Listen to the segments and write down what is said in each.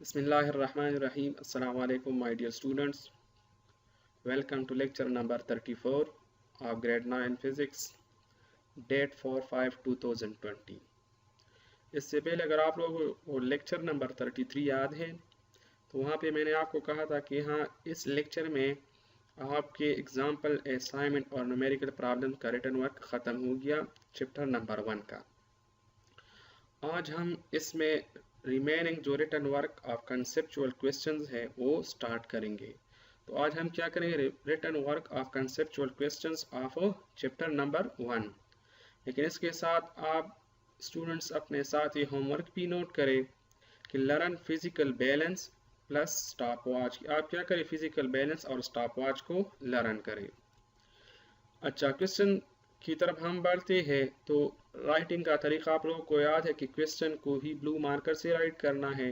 Bismillahirrahmanirrahim. Assalamu alaikum my dear students. Welcome to lecture number 34 of grade 9 physics, date 4/5/2020. इससे पहले अगर आप लोगों को लेक्चर नंबर 33 याद है तो वहाँ पे मैंने आपको कहा था कि हाँ इस लेक्चर में आपके एग्जाम्पल असाइनमेंट और न्यूमेरिकल प्रॉब्लम का रिटन वर्क ख़त्म हो गया चैप्टर नंबर 1 का। आज हम इसमें रिमेनिंग जो written work of conceptual questions है वो स्टार्ट करेंगे। तो आज हम क्या करेंगे, written work of conceptual questions of chapter number 1। लेकिन इसके साथ आप स्टूडेंट्स अपने साथ ये होमवर्क भी नोट करें कि learn physical balance plus stop watch. आप क्या करें, फिजिकल बैलेंस और स्टॉप वॉच को लर्न करें। अच्छा, क्वेश्चन की तरफ हम बढ़ते हैं। तो राइटिंग का तरीका आप लोगों को याद है कि क्वेश्चन को ही ब्लू मार्कर से राइट करना है,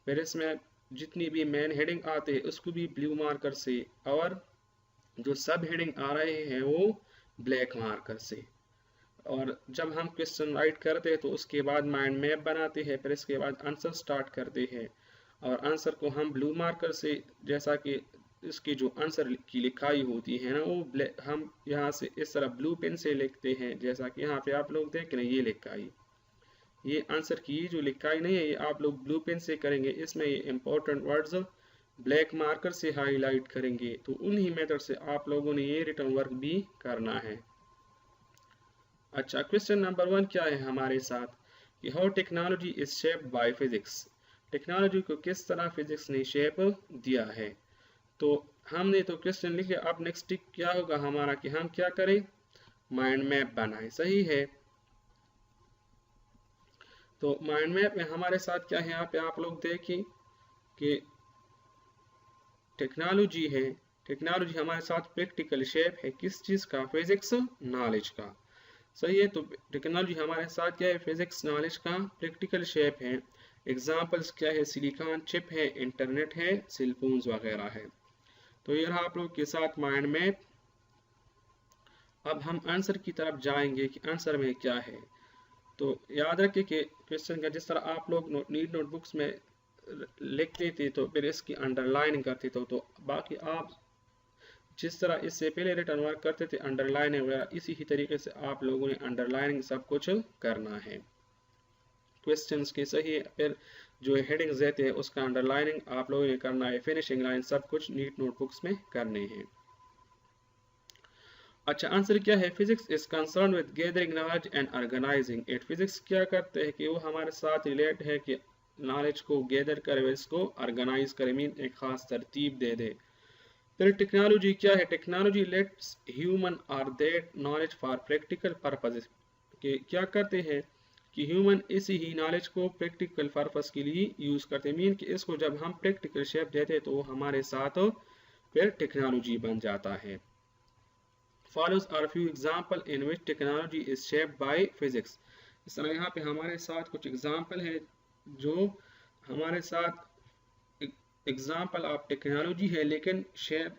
फिर इसमें जितनी भी मेन हेडिंग आते हैं उसको भी ब्लू मार्कर से, और जो सब हेडिंग आ रहे हैं वो ब्लैक मार्कर से। और जब हम क्वेश्चन राइट करते हैं तो उसके बाद माइंड मैप बनाते हैं, फिर इसके बाद आंसर स्टार्ट करते हैं और आंसर को हम ब्लू मार्कर से, जैसा कि इसकी जो आंसर की लिखाई होती है ना वो हम यहाँ से इस तरह ब्लू पेन से लिखते हैं, जैसा कि यहाँ पे आप लोग देख रहे हैं ये लिखाई, ये आंसर की जो लिखाई नहीं है ये आप लोग ब्लू पेन से करेंगे। इसमें ये इंपॉर्टेंट वर्ड्स ब्लैक मार्कर से हाईलाइट करेंगे। तो उन्हीं मेथड से आप लोगों ने ये रिटन वर्क भी करना है। अच्छा, क्वेश्चन नंबर 1 क्या है हमारे साथ कि how technology is shaped by physics. Technology को किस तरह फिजिक्स ने शेप दिया है। तो हमने तो क्वेश्चन लिखे, अब नेक्स्ट टिक क्या होगा हमारा कि हम क्या करें, माइंड मैप बनाएं। सही है। तो माइंड मैप में हमारे साथ क्या है, यहाँ पे आप लोग देखिए कि टेक्नोलॉजी है, टेक्नोलॉजी हमारे साथ प्रैक्टिकल शेप है किस चीज का, फिजिक्स नॉलेज का। सही है। तो टेक्नोलॉजी हमारे साथ क्या है, फिजिक्स नॉलेज का प्रैक्टिकल शेप है। एग्जाम्पल्स क्या है, सिलिकॉन चिप है, इंटरनेट है, सेलफोन्स वगैरह है। तो ये रहा आप लोग के साथ माइंड मैप। अब हम आंसर की तरफ जाएंगे कि आंसर में क्या है। तो याद रखिए कि क्वेश्चन का जिस तरह आप लोग नीट नोटबुक्स में लिखते थे तो फिर इसकी अंडरलाइनिंग करते थे, तो बाकी आप जिस तरह इससे पहले रिटर्न वर्क करते थे अंडरलाइनिंग वगैरह, इसी ही तरीके से आप लोगों ने अंडरलाइनिंग सब कुछ करना है क्वेश्चंस के। सही है। फिर जो हेडिंग्स देते हैं उसका अंडरलाइनिंग आप लोगों ने करना है, फिनिशिंग लाइन सब कुछ नीट नोटबुक्स में करने हैं। अच्छा, आंसर क्या है, physics is concern with gathering knowledge and organizing it. Physics क्या करते हैं कि वो हमारे साथ रिलेट है कि नॉलेज को गैदर करे, इसको ऑर्गेनाइज करे, मीन एक खास तरतीब दे दे। फिर टेक्नोलॉजी क्या है, टेक्नोलॉजी लेट्स ह्यूमन और that knowledge for practical purposes. कि क्या करते हैं कि ह्यूमन इसी ही नॉलेज को प्रैक्टिकल पर्पस के लिए यूज करते हैं, मीन कि इसको जब हम प्रैक्टिकल शेप देते हैं तो वो हमारे साथ फिर टेक्नोलॉजी बन जाता है। Follows are few example in which technology is shaped by physics. इस तरह यहाँ पे हमारे साथ कुछ एग्जाम्पल है जो हमारे साथ एग्जाम्पल ऑफ टेक्नोलॉजी है, लेकिन शेप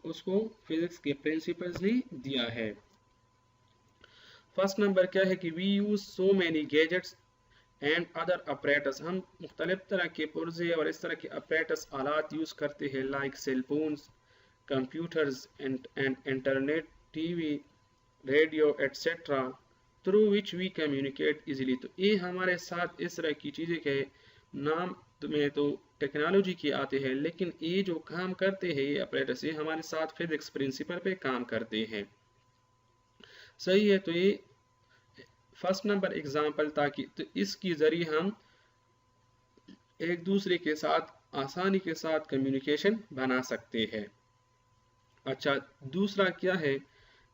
उसको फिजिक्स के प्रिंसिपल्स ने दिया है। फर्स्ट नंबर क्या है कि we use so many gadgets and other apparatus. हम मुख्तलिफ तरह के पुर्जे और इस तरह के अपरेटस आलात यूज करते हैं, like cellphones, computers and internet, TV, radio etcetera, through which we communicate easily. तो ये हमारे साथ इस तरह की चीज़ें के नाम में तो टेक्नोलॉजी के आते हैं, लेकिन ये जो काम करते हैं ये अपरेटस, ये हमारे साथ फिजिक्स प्रिंसिपल पे काम करते हैं। सही है। तो ये फर्स्ट नंबर एग्जाम्पल ताकि तो इसकी जरिए हम एक दूसरे के साथ आसानी के साथ कम्युनिकेशन बना सकते हैं। अच्छा, दूसरा क्या है,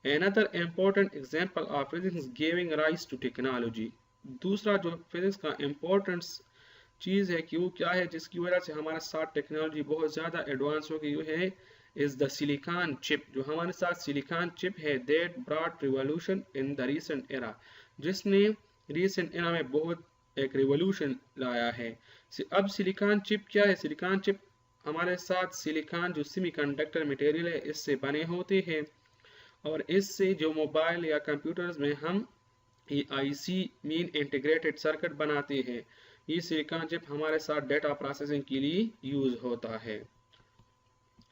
another important example of physics giving rise to technology। दूसरा जो फिजिक्स का इम्पोर्टेंट चीज़ है कि वो क्या है जिसकी वजह से हमारे साथ टेक्नोलॉजी बहुत ज़्यादा एडवांस हो गई है, इज द सिलिकॉन चिप। जो हमारे साथ सिलिकॉन चिप है, that brought revolution in the recent era, जिसने रीसेंट एरा में बहुत एक रिवॉल्यूशन लाया है। अब सिलिकॉन चिप क्या है, सिलिकॉन चिप हमारे साथ सिलिकॉन जो सेमीकंडक्टर मटेरियल है इससे बने होते हैं, और इससे जो मोबाइल या कंप्यूटर्स में हम आईसी मीन इंटीग्रेटेड सर्किट बनाते हैं, ये सिलिकॉन चिप हमारे साथ डेटा प्रोसेसिंग के लिए यूज होता है।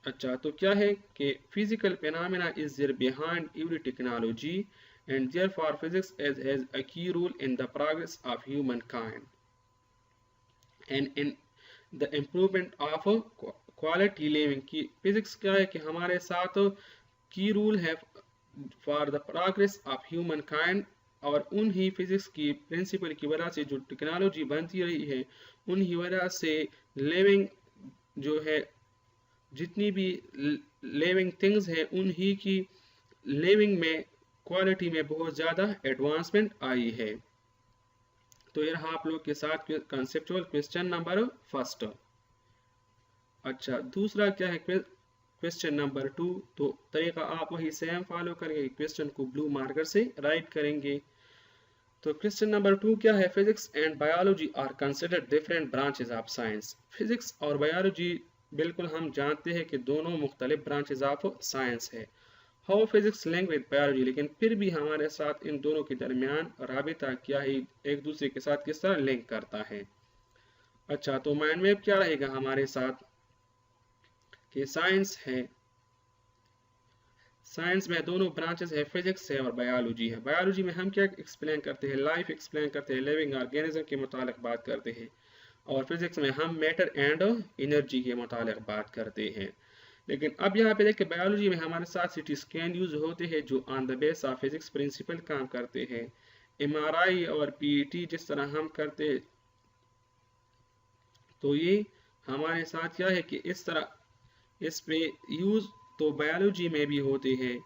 अच्छा, तो क्या है कि physical phenomena is there behind every technology and therefore physics has a key role in the progress of humankind and in the improvement of quality living. की फिजिक्स क्या है कि हमारे साथ की रूल है for the progress of humankind, और उन्हीं physics की प्रिंसिपल की वजह से जो टेक्नोलॉजी बनती रही है उन्हीं वजह से लिविंग जो है, जितनी भी लिविंग थिंग्स है उन्हीं की लिविंग में क्वालिटी में बहुत ज़्यादा एडवांसमेंट आई है। तो यह आप लोग के साथ कंसेप्चुअल क्वेश्चन नंबर फर्स्ट। अच्छा, दूसरा क्या है क्वेश्चन नंबर 2। तो तरीका आप वही सेम फॉलो करेंगे, क्वेश्चन को ब्लू मार्कर से राइट करेंगे। तो क्वेश्चन नंबर 2 क्या है, physics and biology are considered different branches of science. Physics और बायोलॉजी बिल्कुल हम जानते हैं कि दोनों मुख्तलिफ ब्रांचेज ऑफ साइंस है। How physics link with biology, लेकिन फिर भी हमारे साथ इन दोनों के दरमियान राबिता क्या ही एक दूसरे के साथ किस तरह लिंक करता है। अच्छा, तो माइंड मैप क्या रहेगा हमारे साथ कि साइंस है, साइंस में दोनों ब्रांचेस है, फिजिक्स है और बायोलॉजी है। बायोलॉजी में हम क्या एक्सप्लेन करते हैं, लाइफ एक्सप्लेन करते हैं, लिविंग ऑर्गेनिज्म के मुतालिक बात करते हैं, और फिजिक्स में हम मैटर एंड एनर्जी के मुतालिक बात करते हैं। लेकिन अब यहाँ पे देखिए बायोलॉजी में हमारे साथ सिटी स्कैन यूज होते हैं जो on the base of physics principle काम करते हैं। एमआरआई और पीईटी जिस तरह हम करते, तो ये हमारे साथ क्या है कि इस तरह इस पे यूज तो बायोलॉजी में भी होते हैं,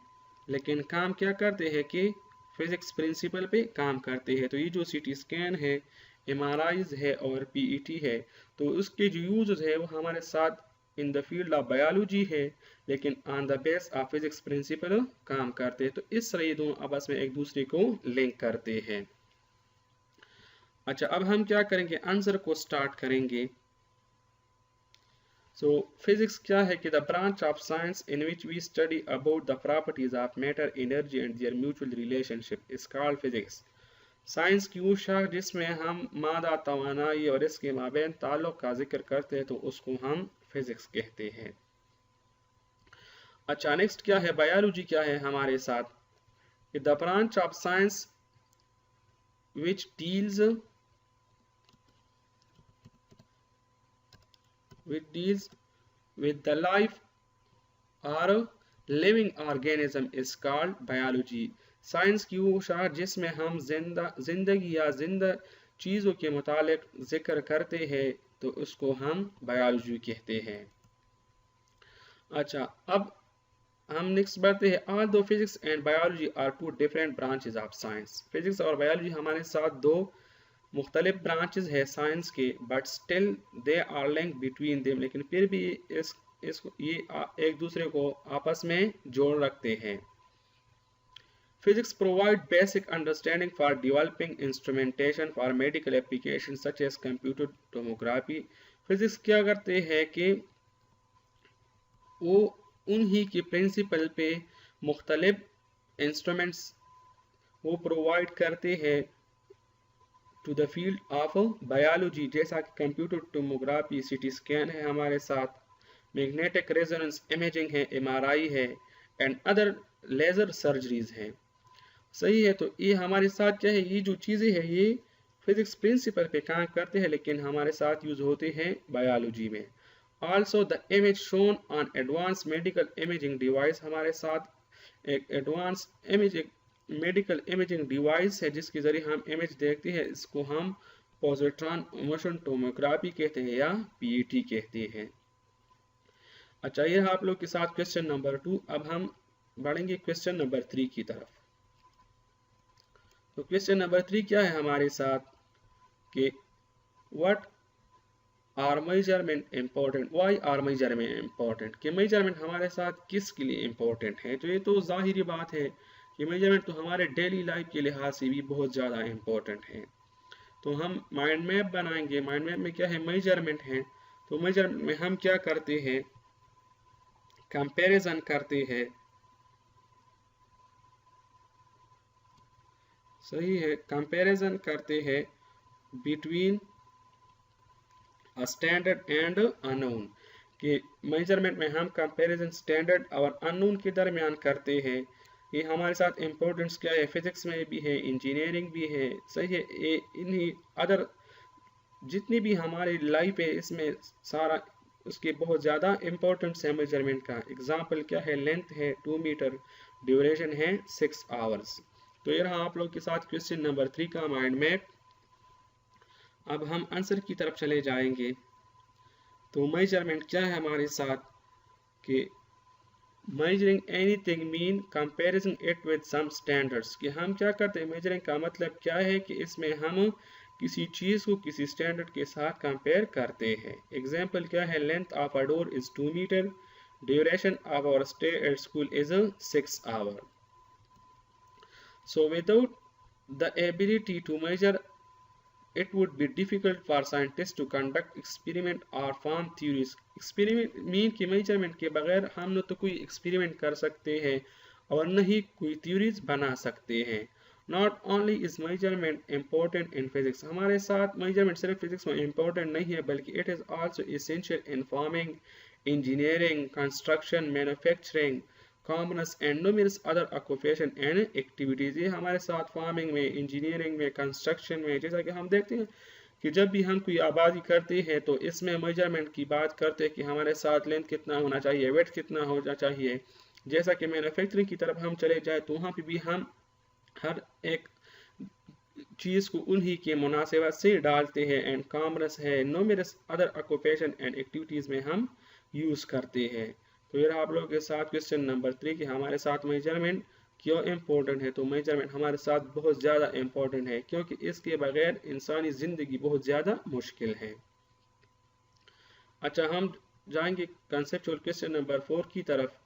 लेकिन काम क्या करते हैं कि फिजिक्स प्रिंसिपल पे काम करते हैं। तो ये जो सिटी स्कैन है, एमआरआईज है और पीईटी है, तो उसके जो यूज है वो हमारे साथ in the field of biology है, लेकिन on the base of physics principle काम करते हैं। तो इस तरह ये दोनों आपस में एक दूसरे को लिंक करते हैं। अच्छा, अब हम क्या करेंगे, आंसर को स्टार्ट करेंगे। So physics क्या है कि the branch of science in which we study about the properties of matter, energy and their mutual relationship is called physics. Science की वो शाख जिसमें हम मादा, तवानाई और इसके माबैन ताल्लुक का जिक्र करते हैं तो उसको हम फिजिक्स कहते हैं। अच्छा, नेक्स्ट क्या है, बायोलॉजी क्या है हमारे साथ कि the branch of science which deals with the life or living organism is called biology. Science की वो शाख जिसमें हम जिंदगी या जिंदा चीज़ों के मुतालिक जिक्र करते हैं तो उसको हम बायोलॉजी कहते हैं। अच्छा, अब हम नेक्स्ट बढ़ते हैं। Although physics and biology are two different branches of science. Physics और बायोलॉजी हमारे साथ दो मुख्तलिफ ब्रांचेज है साइंस के, but still they are link between them, लेकिन फिर भी ये एक दूसरे को आपस में जोड़ रखते हैं। Physics provide basic understanding for developing instrumentation for medical application such as computer tomography. Physics क्या करते हैं कि वो उन्हीं के प्रिंसिपल पे मुख्तलिफ इंस्ट्रूमेंट्स वो प्रोवाइड करते हैं to the field of biology, जैसा कि कंप्यूटर टोमोग्राफी, सिटी स्कैन है हमारे साथ, मैग्नेटिक रेजोनेंस इमेजिंग है, एमआरआई है एंड अदर लेजर सर्जरीज हैं। सही है, तो ये हमारे साथ क्या है, ये जो चीज़ें हैं ये फिजिक्स प्रिंसिपल पे काम करते हैं लेकिन हमारे साथ यूज होते हैं बायोलॉजी में। Also the image shown on advance medical imaging device, हमारे साथ एक एडवांस मेडिकल इमेजिंग डिवाइस है जिसके जरिए हम इमेज देखते हैं, इसको हम पॉजिट्रॉन इमिशन टोमोग्राफी कहते हैं या पीईटी कहते हैं। अच्छा, ये आप लोग के साथ क्वेश्चन नंबर 2। अब हम बढ़ेंगे क्वेश्चन नंबर 3 की तरफ। तो क्वेश्चन नंबर 3 क्या है हमारे साथ कि what are measurement important, why are measurement important, कि मेजरमेंट हमारे साथ किसके लिए इम्पोर्टेंट है। तो ये तो जाहिर बात है कि मेजरमेंट तो हमारे डेली लाइफ के लिहाज से भी बहुत ज़्यादा इम्पोर्टेंट है। तो हम माइंड मैप बनाएंगे, माइंड मैप में क्या है, मेजरमेंट है। तो मेजरमेंट में हम क्या करते हैं, कंपैरिजन करते हैं। सही है, कंपैरिजन करते हैं बिटवीन स्टैंडर्ड एंड अननोन कि मेजरमेंट में हम कंपैरिजन स्टैंडर्ड और अननोन के दरमियान करते हैं। ये हमारे साथ इम्पोर्टेंस क्या है, फिजिक्स में भी है, इंजीनियरिंग भी है, सही है। ये इन्हीं अदर जितनी भी हमारी लाइफ है इसमें सारा उसके बहुत ज़्यादा इम्पोर्टेंस है मेजरमेंट का। एग्जाम्पल क्या है, लेंथ है 2 मीटर, ड्यूरेशन है 6 आवर्स। तो ये रहा आप लोग के साथ क्वेश्चन नंबर 3 का माइंड मैप। अब हम आंसर की तरफ चले जाएंगे। तो मेजरमेंट क्या है हमारे साथ कि measuring anything mean comparison it with some standards, कि हम क्या करते हैं, मेजरिंग का मतलब क्या है कि इसमें हम किसी चीज़ को किसी स्टैंडर्ड के साथ कंपेयर करते हैं। एग्जाम्पल क्या है, length of a door is 2 metre, duration of our stay at school is 6 hour. So without the ability to measure it would be difficult for scientists to conduct experiment or form theories। experiment mean कि measurement के बगैर हम न तो कोई experiment कर सकते हैं और न ही कोई theories बना सकते हैं। Not only is measurement important in physics, हमारे साथ measurement सिर्फ physics में important नहीं है बल्कि it is also essential in farming, engineering, construction, manufacturing, commerce and numerous other occupation and activities. ये हमारे साथ फार्मिंग में, इंजीनियरिंग में, कंस्ट्रक्शन में, जैसा कि हम देखते हैं कि जब भी हम कोई आबादी करते हैं तो इसमें मेजरमेंट की बात करते हैं कि हमारे साथ लेंथ कितना होना चाहिए, वेट कितना होना चाहिए। जैसा कि मैन्युफैक्चरिंग की तरफ हम चले जाए तो वहाँ पे भी हम हर एक चीज़ को उन्हीं के मुनासिबत से डालते हैं। एंड कॉमर्स है, numerous other occupation and activities में हम यूज़ करते हैं। तो ये आप लोगों के साथ क्वेश्चन नंबर 3 कि हमारे साथ मेजरमेंट क्यों इम्पोर्टेंट है। तो मेजरमेंट हमारे साथ बहुत ज़्यादा इम्पोर्टेंट है क्योंकि इसके बगैर इंसानी ज़िंदगी बहुत ज़्यादा मुश्किल है। अच्छा, हम जाएंगे कंसेप्चुअल क्वेश्चन नंबर 4 की तरफ।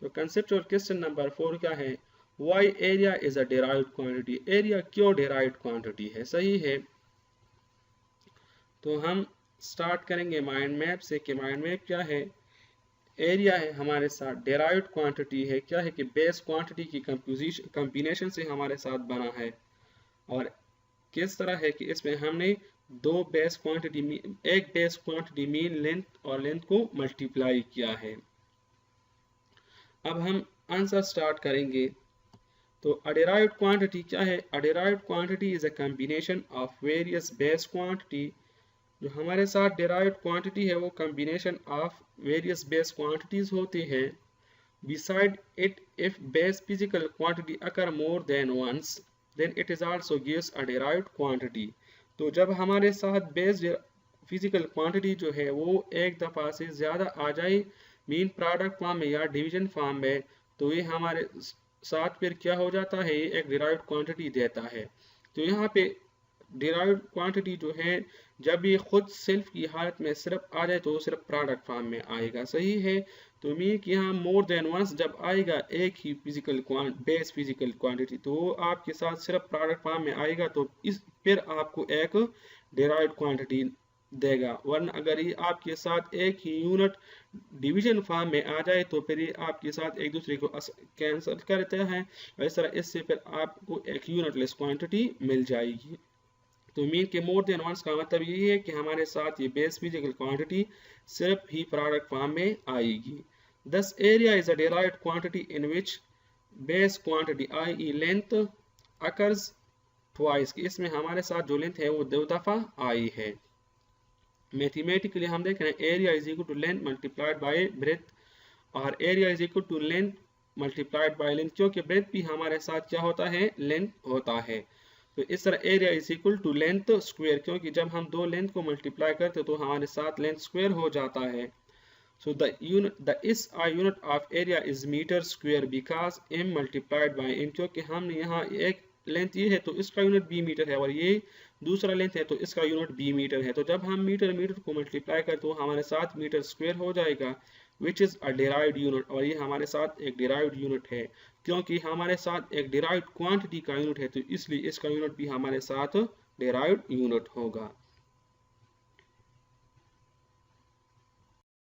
तो कंसेप्चुअल क्वेश्चन नंबर 4 क्या है, why area is a derived quantity. Area क्यों डेराइव्ड क्वांटिटी है, सही है। तो हम स्टार्ट करेंगे माइंड मैप से कि माइंड मैप क्या है। एरिया है हमारे साथ डेराइव्ड क्वांटिटी है, क्या है कि बेस क्वांटिटी की कंबिनेशन से हमारे साथ बना है। और किस तरह है कि इसमें हमने दो बेस क्वांटिटी, एक बेस क्वांटिटी मीन लेंथ और लेंथ को मल्टीप्लाई किया है। अब हम आंसर स्टार्ट करेंगे। तो अ डेराइव्ड क्वांटिटी क्या है, a derived quantity is a combination of various base quantity. जो हमारे साथ डेराइव्ड क्वांटिटी है वो combination of various base quantities होती है। Beside it, if base physical quantity occur more than once, then it is also gives a derived quantity. तो जब हमारे साथ बेस फिजिकल क्वांटिटी जो है वो एक दफ़ा से ज़्यादा आ जाए मीन प्रोडक्ट फॉर्म में या डिवीजन फॉर्म में, तो ये हमारे साथ फिर क्या हो जाता है, ये एक डेराइव्ड क्वांटिटी देता है। तो यहाँ पे डेराइव्ड क्वांटिटी जो है जब ये खुद सेल्फ की हालत में सिर्फ आ जाए तो सिर्फ प्रोडक्ट फॉर्म में आएगा, सही है। तो मीन कि यहाँ मोर देन वंस जब आएगा एक ही फिजिकल बेस फिजिकल क्वांटिटी तो वो आपके साथ सिर्फ प्रोडक्ट फॉर्म में आएगा, तो इस फिर आपको एक डेराइव्ड क्वांटिटी देगा। वरना अगर ये आपके साथ एक ही यूनिट डिवीजन फॉर्म में आ जाए तो फिर ये आपके साथ एक दूसरे को कैंसिल करते हैं। इस तरह इससे फिर आपको एक यूनिटलेस क्वांटिटी मिल जाएगी। तो मीन के मोर देन वंस का मतलब ये है कि हमारे साथ ये बेस फिजिकल क्वांटिटी सिर्फ ही प्रोडक्ट फॉर्म में आएगी। दस area is a derived quantity in which base quantity i.e. Length occurs twice, कि इसमें हमारे साथ जो लेंथ है वो दो दफ़ा आई है। मैथमेटिकली हम देख रहे हैं area is equal to length multiplied by breadth, और area is equal to length multiplied by length, क्योंकि ब्रेथ भी हमारे साथ क्या होता है, लेंथ होता है। तो इस तरह area is equal to length square, क्योंकि जब हम दो लेंथ को मल्टीप्लाई करते तो हमारे साथ लेंथ स्क्वायर हो जाता है। So the unit of area is metre square because m multiplied by n, क्योंकि हमने यहाँ एक लेंथ ये है तो इसका यूनिट b मीटर है और ये दूसरा लेंथ है तो इसका यूनिट b मीटर है। तो जब हम मीटर को मल्टीप्लाई करते तो हमारे साथ मीटर स्क्वायर हो जाएगा which is a derived unit, और ये हमारे साथ एक डेराइव्ड यूनिट है क्योंकि हमारे साथ एक डेराइव्ड क्वांटिटी का यूनिट है, तो इसलिए इसका यूनिट भी हमारे साथ डेराइव्ड यूनिट होगा।